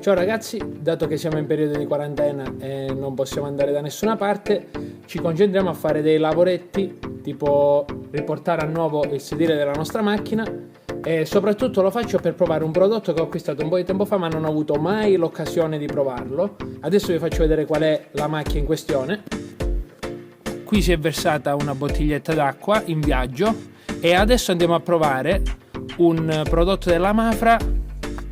Ciao ragazzi, dato che siamo in periodo di quarantena e non possiamo andare da nessuna parte, ci concentriamo a fare dei lavoretti, tipo riportare a nuovo il sedile della nostra macchina, e soprattutto lo faccio per provare un prodotto che ho acquistato un po' di tempo fa ma non ho avuto mai l'occasione di provarlo. Adesso vi faccio vedere qual è la macchina in questione. Qui si è versata una bottiglietta d'acqua in viaggio e adesso andiamo a provare un prodotto della Mafra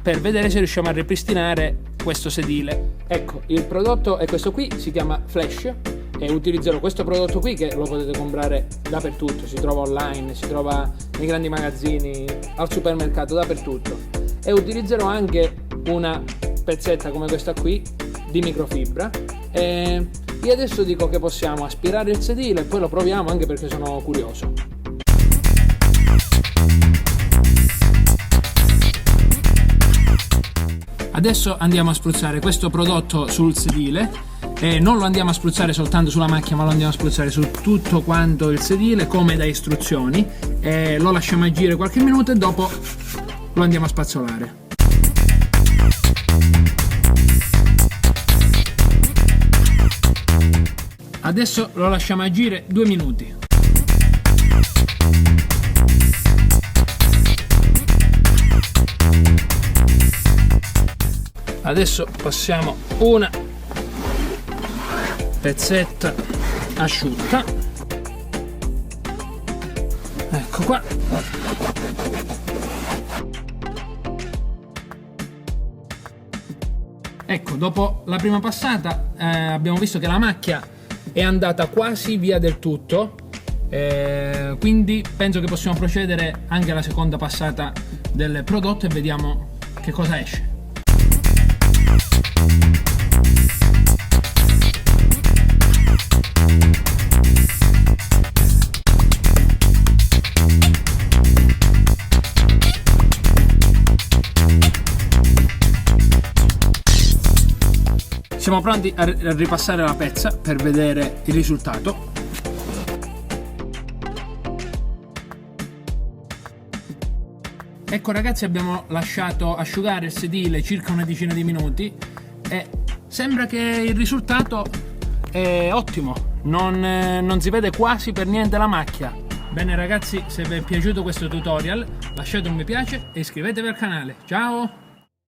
per vedere se riusciamo a ripristinare questo sedile. Ecco, il prodotto è questo qui, si chiama Flash e utilizzerò questo prodotto qui che lo potete comprare dappertutto, si trova online, si trova nei grandi magazzini, al supermercato, dappertutto. E utilizzerò anche una pezzetta come questa qui di microfibra e io adesso dico che possiamo aspirare il sedile e poi lo proviamo anche perché sono curioso. Adesso andiamo a spruzzare questo prodotto sul sedile e non lo andiamo a spruzzare soltanto sulla macchina ma lo andiamo a spruzzare su tutto quanto il sedile come da istruzioni e lo lasciamo agire qualche minuto e dopo lo andiamo a spazzolare. Adesso lo lasciamo agire 2 minuti. Adesso passiamo una pezzetta asciutta, ecco qua. Ecco, dopo la prima passata abbiamo visto che la macchia è andata quasi via del tutto, quindi penso che possiamo procedere anche alla seconda passata del prodotto e vediamo che cosa esce. Siamo pronti a ripassare la pezza per vedere il risultato. Ecco ragazzi, abbiamo lasciato asciugare il sedile circa una decina di minuti e sembra che il risultato è ottimo, non si vede quasi per niente la macchia. Bene ragazzi, se vi è piaciuto questo tutorial lasciate un mi piace e iscrivetevi al canale. Ciao!